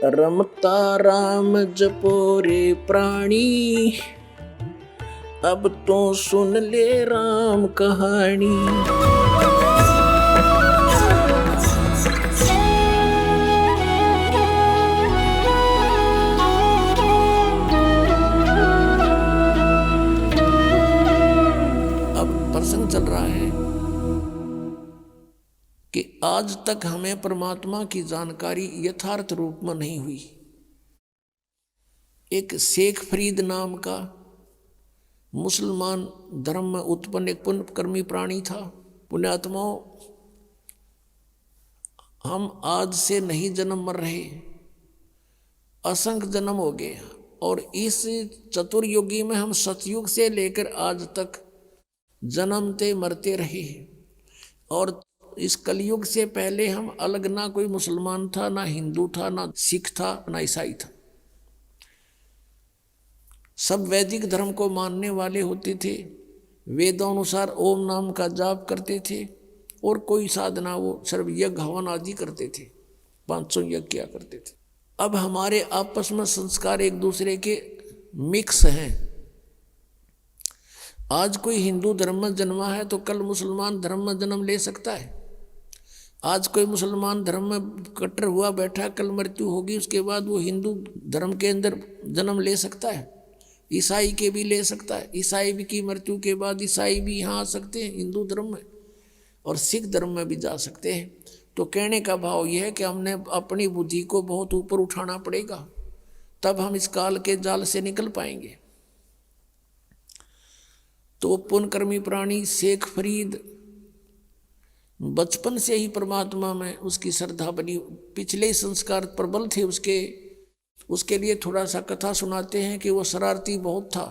रमता राम जपो रे प्राणी, अब तो सुन ले राम कहानी। अब प्रसंग चल रहा है कि आज तक हमें परमात्मा की जानकारी यथार्थ रूप में नहीं हुई। एक शेख फरीद नाम का मुसलमान धर्म में उत्पन्न एक पुण्यकर्मी प्राणी था। पुण्यात्माओं, हम आज से नहीं जन्म मर रहे, असंख्य जन्म हो गए और इस चतुर्युगी में हम सतयुग से लेकर आज तक जन्मते मरते रहे। और इस कलयुग से पहले हम अलग, ना कोई मुसलमान था, ना हिंदू था, ना सिख था, ना ईसाई था। सब वैदिक धर्म को मानने वाले होते थे, वेदों अनुसार ओम नाम का जाप करते थे और कोई साधना वो सर्व यज्ञ हवन आदि करते थे, 500 यज्ञ किया करते थे। अब हमारे आपस में संस्कार एक दूसरे के मिक्स हैं। आज कोई हिंदू धर्म में जन्मा है तो कल मुसलमान धर्म में जन्म ले सकता है। आज कोई मुसलमान धर्म में कट्टर हुआ बैठा, कल मृत्यु होगी, उसके बाद वो हिंदू धर्म के अंदर जन्म ले सकता है। ईसाई के भी ले सकता है। ईसाई भी की मृत्यु के बाद ईसाई भी यहाँ आ सकते हैं हिंदू धर्म में, और सिख धर्म में भी जा सकते हैं। तो कहने का भाव यह है कि हमने अपनी बुद्धि को बहुत ऊपर उठाना पड़ेगा, तब हम इस काल के जाल से निकल पाएंगे। तो पुण्यकर्मी प्राणी शेख फरीद बचपन से ही परमात्मा में उसकी श्रद्धा बनी, पिछले संस्कार प्रबल थे उसके लिए थोड़ा सा कथा सुनाते हैं कि वो शरारती बहुत था,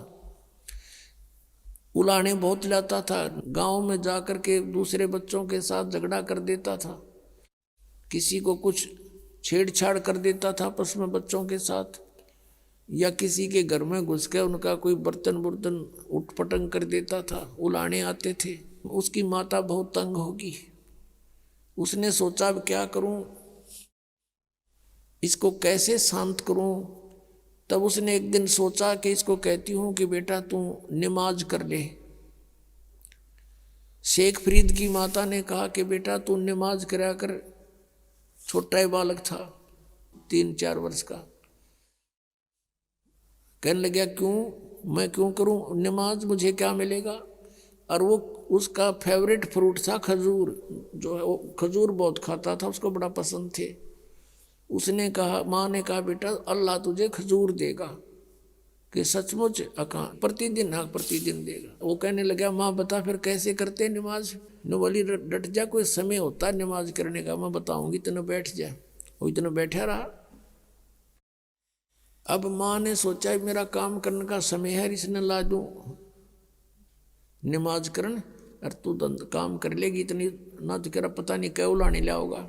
उलाने बहुत लाता था, गांव में जाकर के दूसरे बच्चों के साथ झगड़ा कर देता था, किसी को कुछ छेड़छाड़ कर देता था आपस में बच्चों के साथ, या किसी के घर में घुस के उनका कोई बर्तन उठपटंग कर देता था, उलाने आते थे। उसकी माता बहुत तंग होगी, उसने सोचा अब क्या करूं, इसको कैसे शांत करूं। तब उसने एक दिन सोचा कि इसको कहती हूं कि बेटा तू नमाज कर ले। शेख फरीद की माता ने कहा कि बेटा तू नमाज करा कर। छोटा ही बालक था, 3-4 वर्ष का। कहने लगा क्यों, मैं क्यों करूं नमाज, मुझे क्या मिलेगा। और वो उसका फेवरेट फ्रूट था खजूर, जो है वो खजूर बहुत खाता था, उसको बड़ा पसंद थे। उसने कहा, माँ ने कहा बेटा अल्लाह तुझे खजूर देगा। कि सचमुच? कहा प्रतिदिन, हाँ प्रतिदिन देगा। वो कहने लगा माँ बता फिर कैसे करते नमाज। न बोली डट जा, कोई समय होता है नमाज करने का, मैं बताऊंगी, इतना बैठ जा। वो इतना बैठा रहा। अब माँ ने सोचा मेरा काम करने का समय है, इसने ला दूं नमाज करन, और तू काम कर लेगी इतनी ना, तो कह पता नहीं क्या उलाने लाओगा।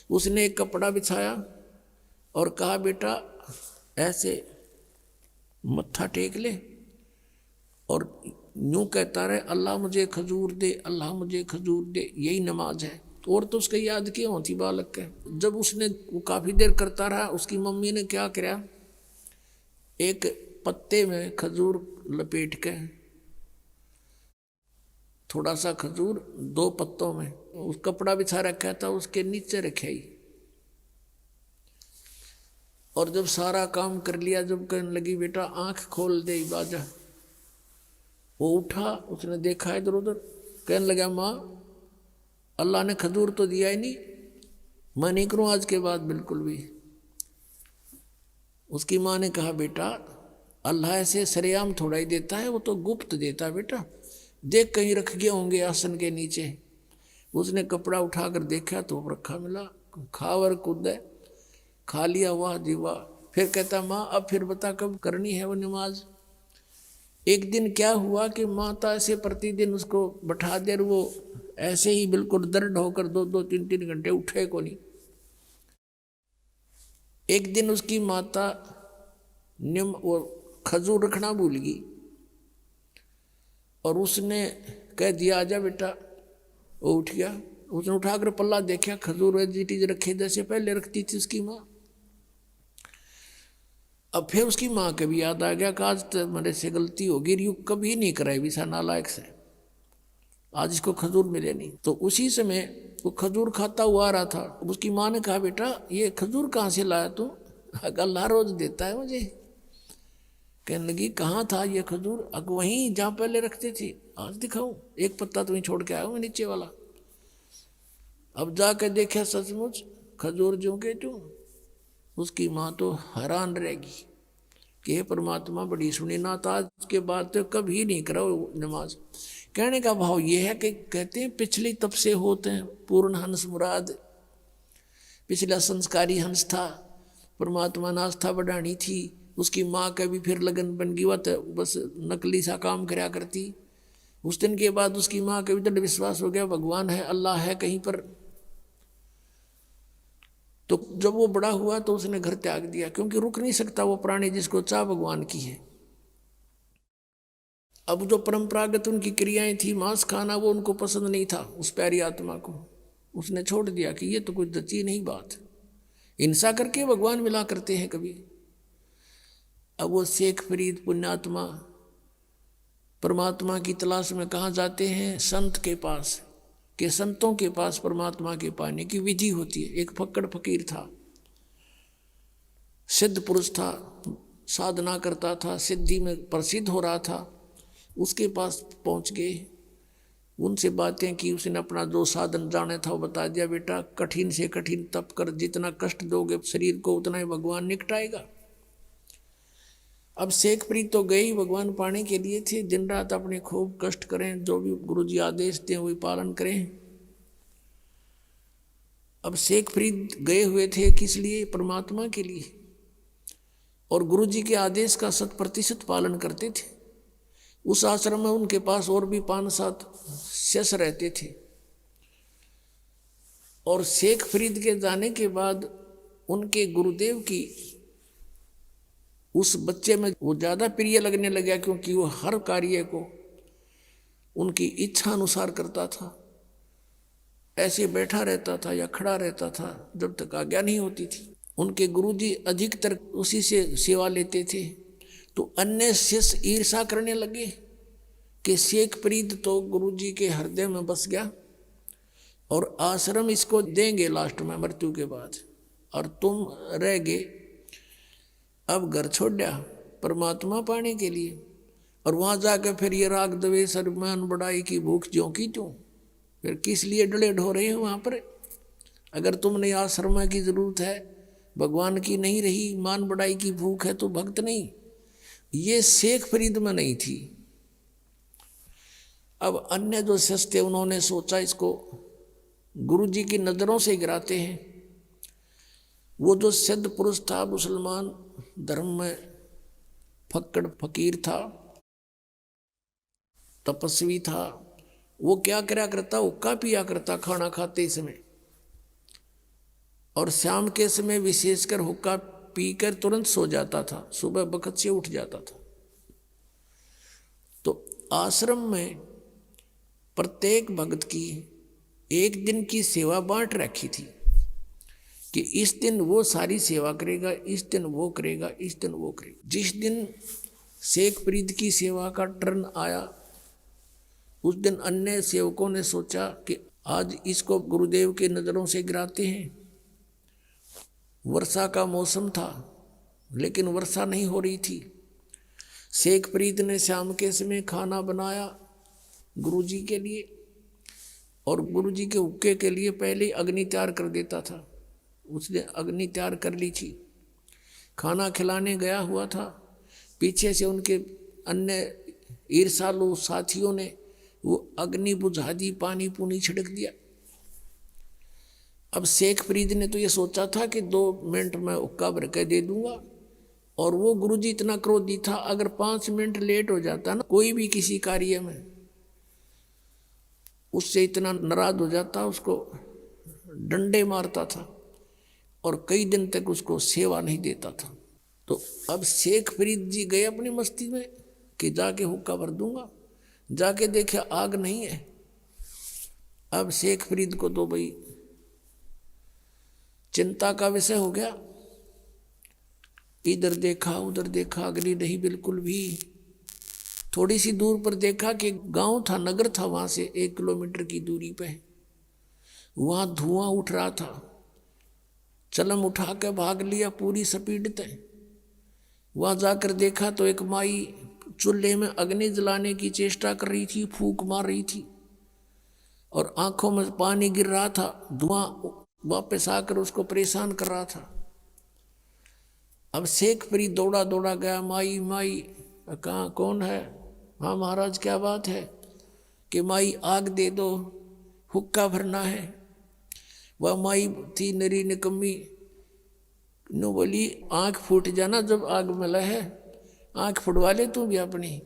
उसने एक कपड़ा बिछाया और कहा बेटा ऐसे मत्था टेक ले और यूं कहता रहे अल्लाह मुझे खजूर दे, अल्लाह मुझे खजूर दे, यही नमाज है। तो और तो उसके याद क्यों होती बालक के। जब उसने वो काफ़ी देर करता रहा, उसकी मम्मी ने क्या किया, एक पत्ते में खजूर लपेट के, थोड़ा सा खजूर 2 पत्तों में उस कपड़ा बिछा रखा था, उसके नीचे रखे ही। और जब सारा काम कर लिया, जब कहने लगी बेटा आंख खोल दे बाजा, वो उठा, उसने देखा इधर उधर, कहने लगा माँ अल्लाह ने खजूर तो दिया ही नहीं, मैं नहीं करूँ आज के बाद बिल्कुल भी। उसकी माँ ने कहा बेटा अल्लाह ऐसे सरेआम थोड़ा ही देता है, वो तो गुप्त देता है बेटा, देख कहीं रख गए होंगे आसन के नीचे। उसने कपड़ा उठाकर देखा तो रखा मिला, खावर कूद खा लिया, वाह जी वाह। फिर कहता माँ अब फिर बता कब करनी है वो नमाज। एक दिन क्या हुआ कि माता ऐसे प्रतिदिन उसको बैठा दे, वो ऐसे ही बिल्कुल दर्द होकर 2-2, 3-3 घंटे उठे को नहीं। एक दिन उसकी माता वो खजूर रखना भूल गई और उसने कह दिया आजा बेटा। वो उठ गया, उसने उठाकर पल्ला देखा, खजूर वेजिटीज रखे जैसे पहले रखती थी उसकी माँ। अब फिर उसकी माँ के भी याद आ गया कि आज तो मेरे से गलती होगी, यू कभी नहीं कराए विसा नालायक से, आज इसको खजूर मिले नहीं। तो उसी समय वो खजूर खाता हुआ आ रहा था। उसकी माँ ने कहा बेटा ये खजूर कहाँ से लाया तू? अल्लाह रोज देता है मुझे। कहने लगी कहाँ था ये खजूर? वहीं जहाँ पहले रखते थे, आज दिखाऊं, एक पत्ता तुम्हें छोड़ के आया हूँ नीचे वाला। अब जाकर देखा सचमुच खजूर जो के तू। उसकी माँ तो हैरान रहेगी कि हे परमात्मा बड़ी सुनी ना, तो आज के बाद तो कभी नहीं करो नमाज। कहने का भाव ये है कि कहते हैं पिछली तब से होते हैं पूर्ण हंस मुराद। पिछला संस्कारी हंस था, परमात्मा ने आस्था बढ़ानी थी। उसकी माँ का भी फिर लगन बन गई, वह बस नकली सा काम कराया करती। उस दिन के बाद उसकी माँ का भी दृढ़ विश्वास हो गया भगवान है, अल्लाह है कहीं पर। तो जब वो बड़ा हुआ तो उसने घर त्याग दिया, क्योंकि रुक नहीं सकता वो प्राणी जिसको चाह भगवान की है। अब जो परंपरागत उनकी क्रियाएं थी, मांस खाना, वो उनको पसंद नहीं था उस प्यारी आत्मा को। उसने छोड़ दिया कि ये तो कुछ जची नहीं बात। हिंसा करके भगवान मिला करते हैं कभी। अब वो शेख फरीद पुण्यात्मा परमात्मा की तलाश में कहाँ जाते हैं? संत के पास, के संतों के पास परमात्मा के पाने की विधि होती है। एक फक्कड़ फकीर था, सिद्ध पुरुष था, साधना करता था, सिद्धि में प्रसिद्ध हो रहा था। उसके पास पहुंच गए, उनसे बातें की। उसने अपना जो साधन जाने था वो बता दिया, बेटा कठिन से कठिन तप कर, जितना कष्ट दोगे शरीर को उतना ही भगवान निकटाएगा। अब शेख फरीद तो गए ही भगवान पाने के लिए थे, दिन रात अपने खूब कष्ट करें, जो भी गुरुजी आदेश दें वही पालन करें। अब शेख फरीद गए हुए थे किस लिए? परमात्मा के लिए, और गुरुजी के आदेश का 100% पालन करते थे। उस आश्रम में उनके पास और भी 5-7 शिष्य रहते थे। और शेख फरीद के जाने के बाद उनके गुरुदेव की उस बच्चे में वो ज़्यादा प्रिय लगने लगा, क्योंकि वो हर कार्य को उनकी इच्छा अनुसार करता था। ऐसे बैठा रहता था या खड़ा रहता था जब तक आज्ञा नहीं होती थी। उनके गुरुजी अधिकतर उसी से सेवा लेते थे। तो अन्य शिष्य ईर्षा करने लगे कि शेख फरीद तो गुरुजी के हृदय में बस गया और आश्रम इसको देंगे लास्ट में मृत्यु के बाद, और तुम रह गए। अब घर छोड़ दिया परमात्मा पाने के लिए, और वहाँ जाकर फिर ये राग द्वेष अभिमान बड़ाई की भूख ज्यों की त्यों। फिर किस लिए डले ढो रहे हो वहाँ पर? अगर तुमने आश्रम की जरूरत है, भगवान की नहीं रही, मान बड़ाई की भूख है, तो भक्त नहीं। ये शेख फरीद में नहीं थी। अब अन्य जो शिष्य थे उन्होंने सोचा इसको गुरुजी की नज़रों से गिराते हैं। वो जो सिद्ध पुरुष था, मुसलमान धर्म में फक्कड़ फकीर था, तपस्वी था, वो क्या करा करता? हुक्का पिया करता खाना खाते समय, और शाम के समय विशेषकर हुक्का पीकर तुरंत सो जाता था, सुबह बखत से उठ जाता था। तो आश्रम में प्रत्येक भक्त की एक दिन की सेवा बांट रखी थी कि इस दिन वो सारी सेवा करेगा, इस दिन वो करेगा, इस दिन वो करेगा। जिस दिन शेख फरीद की सेवा का टर्न आया, उस दिन अन्य सेवकों ने सोचा कि आज इसको गुरुदेव के नज़रों से गिराते हैं। वर्षा का मौसम था, लेकिन वर्षा नहीं हो रही थी। शेख फरीद ने शाम के समय खाना बनाया गुरुजी के लिए, और गुरुजी के हुक्के के लिए पहले अग्नि तैयार कर देता था। उसने अग्नि तैयार कर ली थी, खाना खिलाने गया हुआ था। पीछे से उनके अन्य ईर्षालु साथियों ने वो अग्नि बुझा दी, पानी पूनी छिड़क दिया। अब शेख फरीद ने तो ये सोचा था कि 2 मिनट में हुक्का भर के दे दूंगा, और वो गुरुजी इतना क्रोधी था, अगर 5 मिनट लेट हो जाता ना कोई भी किसी कार्य में, उससे इतना नाराज हो जाता, उसको डंडे मारता था और कई दिन तक उसको सेवा नहीं देता था। तो अब शेख फरीद जी गए अपनी मस्ती में कि जाके हुक्का भर दूंगा। जाके देखा आग नहीं है। अब शेख फरीद को तो भाई चिंता का विषय हो गया। इधर देखा उधर देखा, अग्नि नहीं बिल्कुल भी। थोड़ी सी दूर पर देखा कि गांव था, नगर था, वहां से 1 किलोमीटर की दूरी पे वहां धुआं उठ रहा था। चलम उठा के भाग लिया पूरी स्पीड पे। वहां जाकर देखा तो एक माई चूल्हे में अग्नि जलाने की चेष्टा कर रही थी, फूंक मार रही थी और आंखों में पानी गिर रहा था। धुआं वापस आकर उसको परेशान कर रहा था। अब शेख फरीद दौड़ा दौड़ा गया, माई माई कहाँ, कौन है? हाँ महाराज क्या बात है? कि माई आग दे दो, हुक्का भरना है। वह माई थी नरी निकम्मी, नो बोली आंख फूट जाना जब आग मिला है, आंख फुटवा ले तू भी अपनी।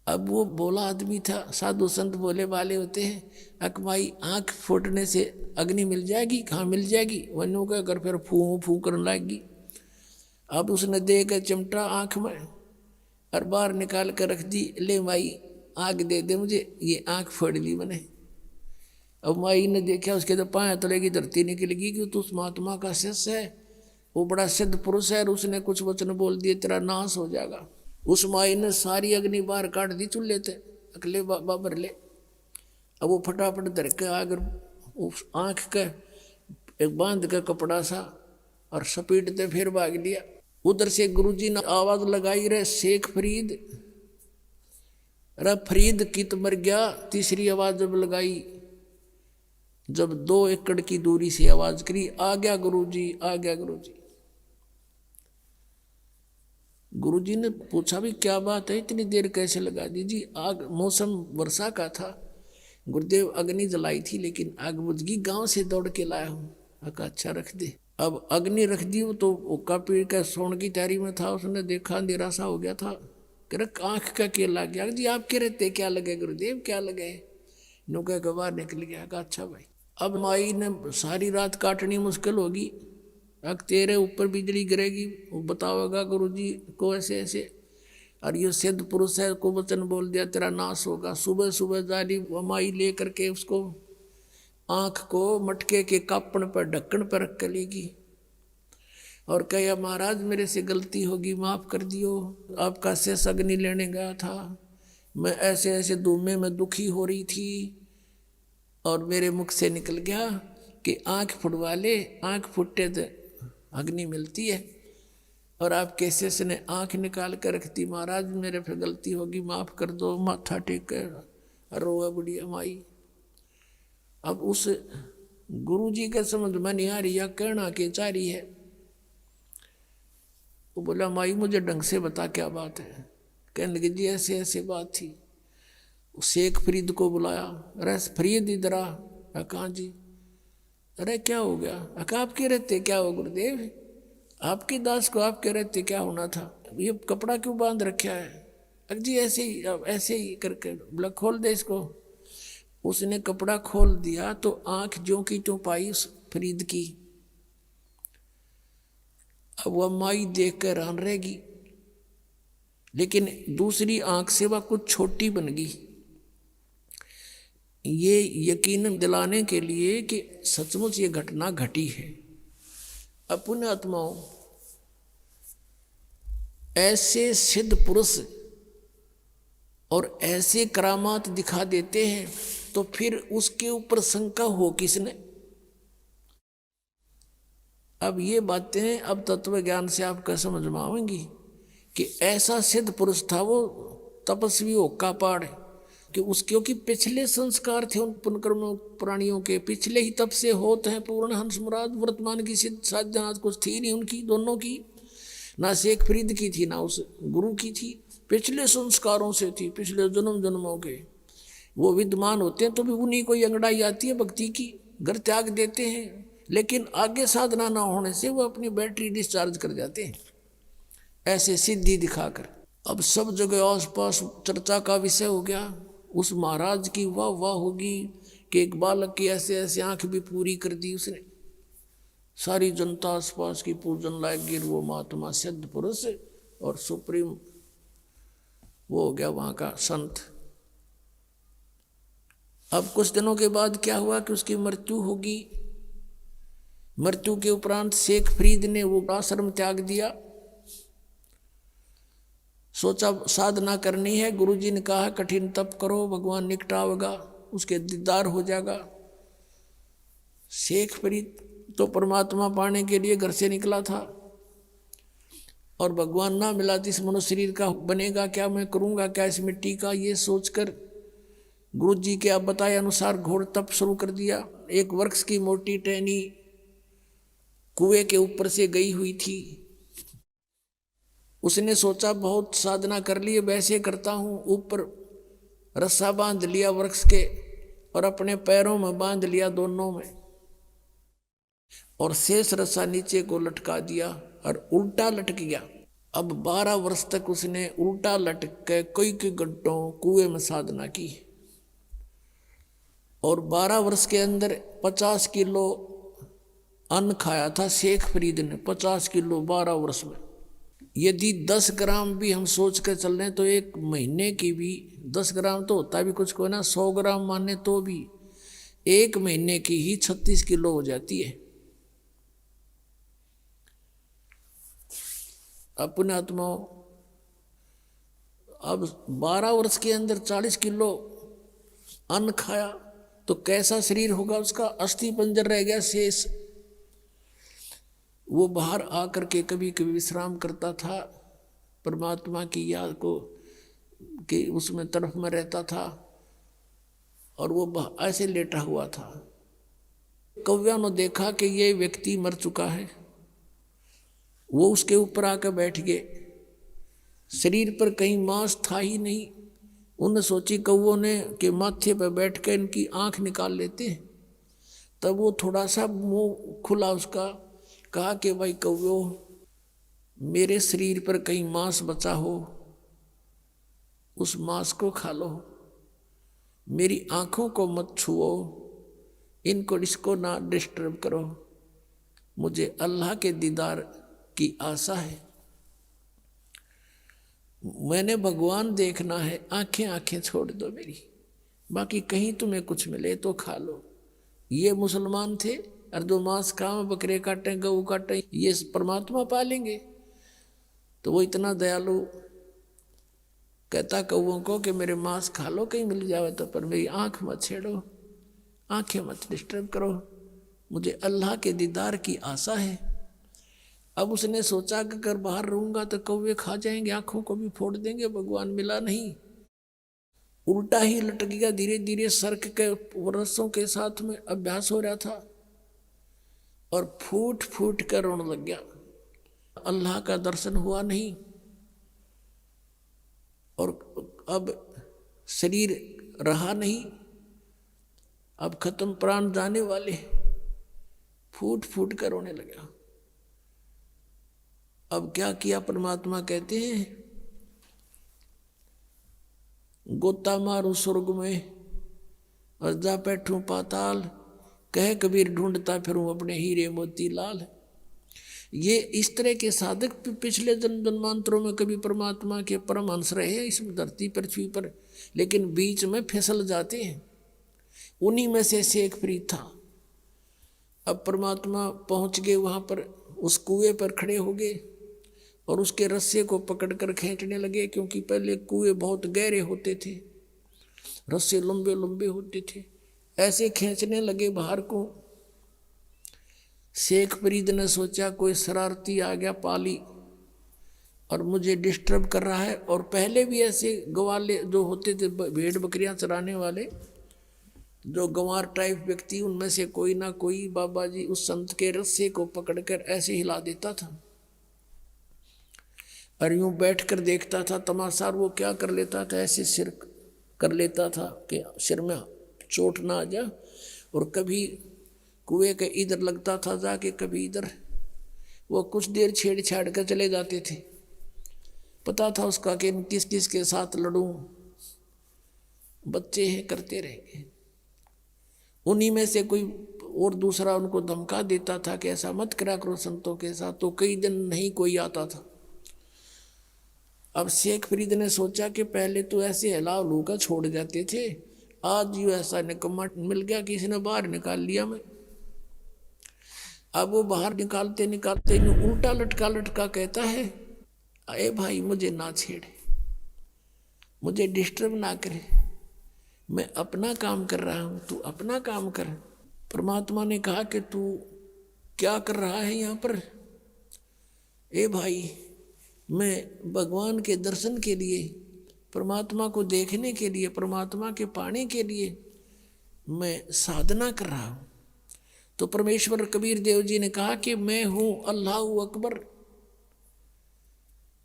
अब वो बोला आदमी था, साधु संत बोले वाले होते हैं, अकमाई आंख फूटने से अग्नि मिल जाएगी? कहाँ मिल जाएगी? वनु का कर फिर फू फू करने लगी। अब उसने दे के चिमटा आंख में और बाहर निकाल कर रख दी, ले माई आग दे दे मुझे, ये आंख फोड़ ली मैंने। अब माई ने देखा, उसके तो पाँव तलेगी धरती निकलेगी कि तू उस महात्मा का शिष्य है, वो बड़ा सिद्ध पुरुष है, और उसने कुछ वचन बोल दिए तेरा नाश हो जाएगा। उस माई ने सारी अग्नि बाहर काट दी चूल्हे थे, अकले बाबर ले। अब वो फटाफट धर के आकर उस आँख के एक बांध का कपड़ा सा और सपीटते फिर भाग लिया। उधर से गुरुजी ने आवाज लगाई, रे शेख फरीद, रे फरीद कित मर गया। तीसरी आवाज जब लगाई, जब 2 एकड़ की दूरी से आवाज करी, आ गया गुरुजी, आ गया गुरुजी। गुरुजी ने पूछा भी क्या बात है, इतनी देर कैसे लगा दी? जी आग, मौसम वर्षा का था, गुरुदेव अग्नि जलाई थी लेकिन आग बुझ गई, गांव से दौड़ के लाया हूँ। अच्छा रख दे। अब अग्नि रख दी, वो तो उक्का पीड़ का सोने की तैयारी में था, उसने देखा अंधेरा सा हो गया था, कह आँख का क्या लग गया? जी आप कह रहे थे क्या लगे गुरुदेव, क्या लगे? नौका के बाहर निकल गया। कहा अच्छा भाई। अब माई ने सारी रात काटनी मुश्किल होगी, अब तेरे ऊपर बिजली गिरेगी, वो बताओगा गुरुजी को ऐसे ऐसे, और ये सिद्ध पुरुष है को वचन बोल दिया तेरा नाश होगा। सुबह सुबह जाली माई ले करके उसको आँख को मटके के कापण पर ढक्कन पर रख कर लेगी और कहा महाराज मेरे से गलती होगी, माफ कर दियो, आपका शेष अग्नि लेने गया था, मैं ऐसे ऐसे धूमे में दुखी हो रही थी और मेरे मुख से निकल गया कि आँख फुटवा ले, आँख फुटते तो अग्नि मिलती है, और आप कैसे से ने आँख निकाल कर रख दी, महाराज मेरे फिर गलती होगी, माफ कर दो। माथा टेक कर रोआ बुढ़िया माई। अब उस गुरुजी के समझ में नहीं आ रही, या कहना के चाह रही है। वो बोला माई मुझे ढंग से बता क्या बात है। कहने लगे जी ऐसे ऐसे बात थी। शेख फरीद को बुलाया, अरे फरीद इधर आ। कहाँ जी? अरे क्या हो गया? आप कह रहे थे क्या हो गुरुदेव, आपकी दास को आप कह रहे थे क्या होना था, ये कपड़ा क्यों बांध रखा है? जी ऐसे ही करके बोला खोल दे इसको। उसने कपड़ा खोल दिया तो आंख ज्यों की त्यों पाई उस फरीद की। अब वह माई देख कर हैरान रहेगी, लेकिन दूसरी आंख से वह कुछ छोटी बन गई। ये यकीन दिलाने के लिए कि सचमुच ये घटना घटी है। अब पुण्य आत्माओं, ऐसे सिद्ध पुरुष और ऐसे करामात दिखा देते हैं तो फिर उसके ऊपर शंका हो किसने? अब ये बातें अब तत्व ज्ञान से आपका समझ में आएंगी कि ऐसा सिद्ध पुरुष था वो तपस्वी होका पहाड़ कि उसके क्योंकि पिछले संस्कार थे उन पुनकर्म प्राणियों के, पिछले ही तप से होते हैं पूर्ण हंस मुराद। वर्तमान की सिद्ध साधना कुछ थी नहीं उनकी, दोनों की, ना शेख फरीद की थी ना उस गुरु की थी, पिछले संस्कारों से थी, पिछले जन्म जन्मों के वो विद्यमान होते हैं। तो भी उन्हीं को अंगड़ाई आती है भक्ति की, घर त्याग देते हैं, लेकिन आगे साधना ना होने से वो अपनी बैटरी डिस्चार्ज कर जाते हैं ऐसे सिद्धि दिखाकर। अब सब जगह आस पास चर्चा का विषय हो गया, उस महाराज की वाह वाह होगी कि एक बालक की ऐसे ऐसे आंख भी पूरी कर दी उसने। सारी जनता आसपास की पूजन लायक गिर, वो महात्मा सिद्ध पुरुष और सुप्रीम वो हो गया वहाँ का संत। अब कुछ दिनों के बाद क्या हुआ कि उसकी मृत्यु होगी। मृत्यु के उपरांत शेख फरीद ने वो आश्रम त्याग दिया। सोचा साधना करनी है, गुरुजी ने कहा कठिन तप करो, भगवान निकटावेगा, उसके दीदार हो जाएगा। शेख फरीद तो परमात्मा पाने के लिए घर से निकला था, और भगवान ना मिला तो इस मनुष्य शरीर का बनेगा क्या, मैं करूँगा क्या इस मिट्टी का, ये सोचकर गुरुजी के आप बताए अनुसार घोर तप शुरू कर दिया। एक वृक्ष की मोटी टहनी कुएं के ऊपर से गई हुई थी। उसने सोचा बहुत साधना कर ली, वैसे करता हूँ। ऊपर रस्सा बांध लिया वृक्ष के और अपने पैरों में बांध लिया दोनों में, और शेष रस्सा नीचे को लटका दिया और उल्टा लटक गया। अब 12 वर्ष तक उसने उल्टा लटक के कई घंटों कुएं में साधना की, और 12 वर्ष के अंदर 50 किलो अन्न खाया था शेख फरीद ने। 50 किलो 12 वर्ष में। यदि 10 ग्राम भी हम सोच कर चल रहे हैं तो एक महीने की भी 10 ग्राम तो होता भी कुछ को ना, 100 ग्राम माने तो भी एक महीने की ही 36 किलो हो जाती है। अपने आत्माओं, अब 12 वर्ष के अंदर 40 किलो अन्न खाया तो कैसा शरीर होगा उसका। अस्थि पंजर रह गया शेष। वो बाहर आकर के कभी कभी विश्राम करता था, परमात्मा की याद को कि उसमें तरफ में रहता था, और वो ऐसे लेटा हुआ था। कौव्या ने देखा कि ये व्यक्ति मर चुका है, वो उसके ऊपर आकर बैठ गए। शरीर पर कहीं मांस था ही नहीं। उन्हें सोची कौवों ने कि माथे पर बैठ कर इनकी आंख निकाल लेते हैं। तब वो थोड़ा सा मुंह खुला उसका, कहा कि भाई कौवो, मेरे शरीर पर कहीं मांस बचा हो, उस मांस को खा लो, मेरी आंखों को मत छुओ, इसको ना डिस्टर्ब करो, मुझे अल्लाह के दीदार की आशा है, मैंने भगवान देखना है, आंखें छोड़ दो मेरी, बाकी कहीं तुम्हें कुछ मिले तो खा लो। ये मुसलमान थे, और जो मांस खाओ, बकरे काटें, गऊ काटें, ये परमात्मा पालेंगे। तो वो इतना दयालु कहता कौओं को कि मेरे मांस खा लो कहीं मिल जावे तो, पर मेरी आंख मत छेड़ो, आंखें मत डिस्टर्ब करो, मुझे अल्लाह के दीदार की आशा है। अब उसने सोचा कि अगर बाहर रहूंगा तो कौवे खा जाएंगे, आंखों को भी फोड़ देंगे, भगवान मिला नहीं। उल्टा ही लटक गया। धीरे धीरे सर्क के रस्सों के साथ में अभ्यास हो रहा था, और फूट फूट कर रोने लग गया। अल्लाह का दर्शन हुआ नहीं, और अब शरीर रहा नहीं, अब खत्म, प्राण जाने वाले। फूट फूट कर रोने लगा। अब क्या किया, परमात्मा कहते हैं गोता मारू स्वर्ग में और जा बैठूं पाताल, कह कबीर ढूंढता फिरूं अपने हीरे मोती लाल। ये इस तरह के साधक पिछले जन्मांतरों में कभी परमात्मा के परमहंस रहे इस धरती पृथ्वी पर, लेकिन बीच में फिसल जाते हैं। उन्हीं में से शेख फरीद था। अब परमात्मा पहुंच गए वहां पर, उस कुएं पर खड़े हो गए और उसके रस्से को पकड़कर खींचने लगे, क्योंकि पहले कुएं बहुत गहरे होते थे, रस्से लंबे लंबे होते थे। ऐसे खींचने लगे बाहर को। शेख फरीद ने सोचा कोई शरारती आ गया पाली और मुझे डिस्टर्ब कर रहा है। और पहले भी ऐसे गवाले जो होते थे, भेड़ बकरियां चराने वाले, जो गंवार टाइप व्यक्ति, उनमें से कोई ना कोई बाबा जी उस संत के रस्से को पकड़कर ऐसे हिला देता था, और यूं बैठकर देखता था तमाशा। वो क्या कर लेता था, ऐसे सिर कर लेता था कि सिर में चोट ना आ जाए, और कभी कुएं के इधर लगता था जाके, कभी इधर। वो कुछ देर छेड़ कर चले जाते थे। पता था उसका कि किस किस के साथ लड़ूं, बच्चे हैं, करते रहेंगे। उन्हीं में से कोई और दूसरा उनको धमका देता था कि ऐसा मत करा करो संतों के साथ, तो कई दिन नहीं कोई आता था। अब शेख फरीद ने सोचा कि पहले तो ऐसे हिला लूका छोड़ जाते थे, आज यूँ ऐसा निकम्मा मिल गया, किसी ने बाहर निकाल लिया मैं। अब वो बाहर निकालते निकालते उल्टा लटका लटका कहता है, अरे भाई मुझे ना छेड़े, मुझे डिस्टर्ब ना करे, मैं अपना काम कर रहा हूं, तू अपना काम कर। परमात्मा ने कहा कि तू क्या कर रहा है यहाँ पर? ए भाई, मैं भगवान के दर्शन के लिए, परमात्मा को देखने के लिए, परमात्मा के पाने के लिए मैं साधना कर रहा हूँ। तो परमेश्वर कबीर देव जी ने कहा कि मैं हूँ अल्लाहु अकबर।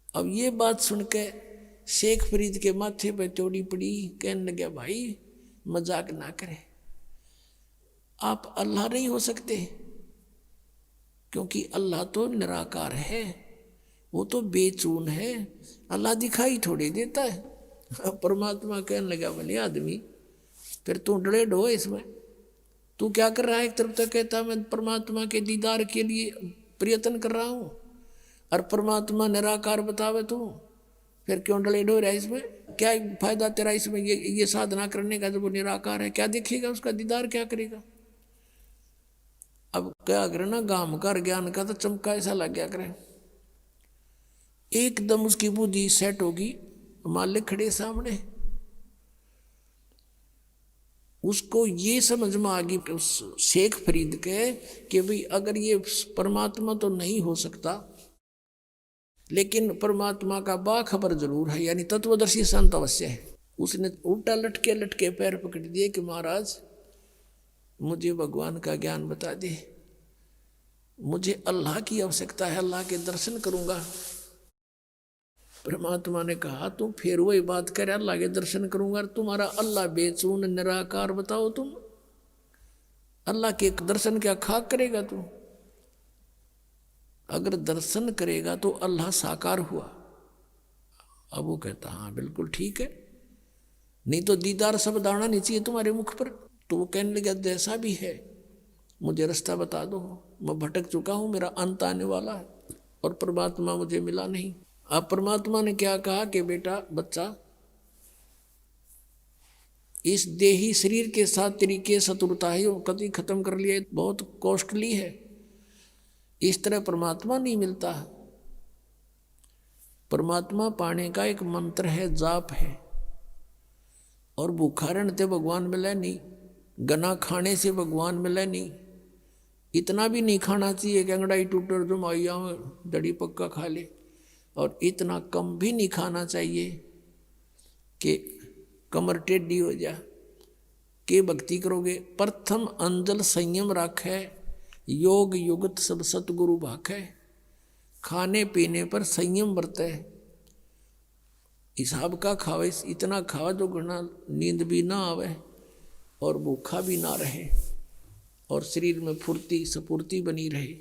अब ये बात सुनकर शेख फरीद के माथे पे चोड़ी पड़ी, कहने लगे भाई मजाक ना करें, आप अल्लाह नहीं हो सकते, क्योंकि अल्लाह तो निराकार है, वो तो बेचून है, अल्लाह दिखाई थोड़ी देता है। अब परमात्मा कहने लगा, भले आदमी फिर तू डरे डो इसमें, तू क्या कर रहा है? एक तरफ तो कहता मैं परमात्मा के दीदार के लिए प्रयत्न कर रहा हूँ, और परमात्मा निराकार बतावे तू, फिर क्यों डले डो रहा है इसमें? क्या फायदा तेरा इसमें ये साधना करने का जब वो निराकार है? क्या देखेगा उसका दीदार, क्या करेगा? अब क्या करे ना, गाम कर ज्ञान का तो चमका ऐसा लग गया करे, एकदम उसकी बुद्धि सेट होगी, मालिक खड़े सामने, उसको ये समझ में आ गई उस शेख फरीद के कि भाई अगर ये परमात्मा तो नहीं हो सकता, लेकिन परमात्मा का बाखबर जरूर है, यानी तत्वदर्शी संत अवश्य है। उसने उल्टा लटके लटके पैर पकड़ दिए कि महाराज मुझे भगवान का ज्ञान बता दे, मुझे अल्लाह की आवश्यकता है, अल्लाह के दर्शन करूंगा। परमात्मा ने कहा तुम फिर वही बात करे, अल्लाह के दर्शन करूंगा, तुम्हारा अल्लाह बेचून निराकार बताओ, तुम अल्लाह के दर्शन क्या खाक करेगा तू? अगर दर्शन करेगा तो अल्लाह साकार हुआ। अब वो कहता हाँ बिल्कुल ठीक है, नहीं तो दीदार सब दाना नहीं चाहिए तुम्हारे मुख पर। तो वो कहने लगा जैसा भी है मुझे रास्ता बता दो, मैं भटक चुका हूँ, मेरा अंत आने वाला है और परमात्मा मुझे मिला नहीं। अब परमात्मा ने क्या कहा कि बेटा बच्चा, इस देही शरीर के साथ तेरी के शत्रुता है, वो कभी खत्म कर लिया, बहुत कॉस्टली है, इस तरह परमात्मा नहीं मिलता। परमात्मा पाने का एक मंत्र है, जाप है, और भूखा रहने भगवान मिला नहीं, गना खाने से भगवान मिला नहीं, इतना भी नहीं खाना चाहिए कि अंगड़ाई टूटर जो माइया में दड़ी पक्का खा ले, और इतना कम भी नहीं खाना चाहिए कि कमर टेढ़ी हो जा के भक्ति करोगे। प्रथम अंजल संयम राखे, योग युगत सब सतगुरु भाखे, खाने पीने पर संयम बरते, हिसाब का खावे, इतना खावा जो घना नींद भी ना आवे और भूखा भी ना रहे और शरीर में फुर्ती स्फूर्ति बनी रहे।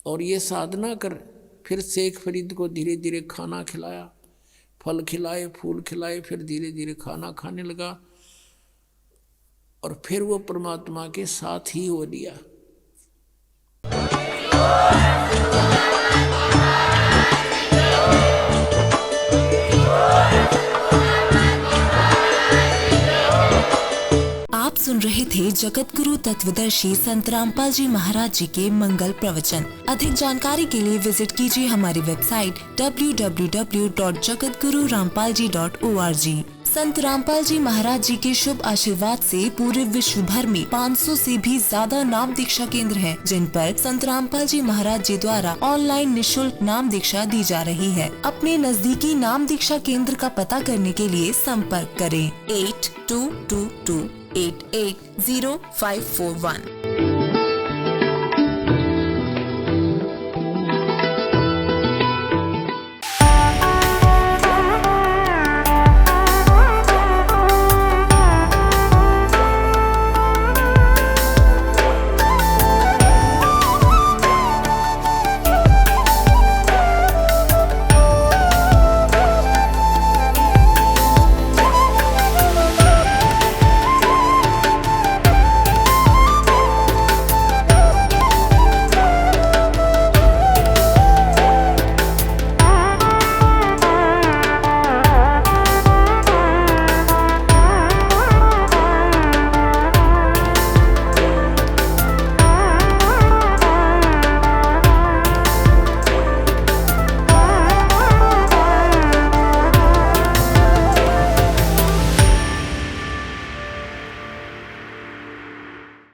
और ये साधना कर। फिर शेख फरीद को धीरे धीरे खाना खिलाया, फल खिलाए, फूल खिलाए, फिर धीरे धीरे खाना खाने लगा और फिर वो परमात्मा के साथ ही हो लिया। आप सुन रहे थे जगत गुरु तत्वदर्शी संत रामपाल जी महाराज जी के मंगल प्रवचन। अधिक जानकारी के लिए विजिट कीजिए हमारी वेबसाइट www.jagatgururampalji.org। संत रामपाल जी महाराज जी के शुभ आशीर्वाद से पूरे विश्व भर में 500 से भी ज्यादा नाम दीक्षा केंद्र हैं, जिन पर संत रामपाल जी महाराज जी द्वारा ऑनलाइन निशुल्क नाम दीक्षा दी जा रही है। अपने नजदीकी नाम दीक्षा केंद्र का पता करने के लिए संपर्क करें 8222880541।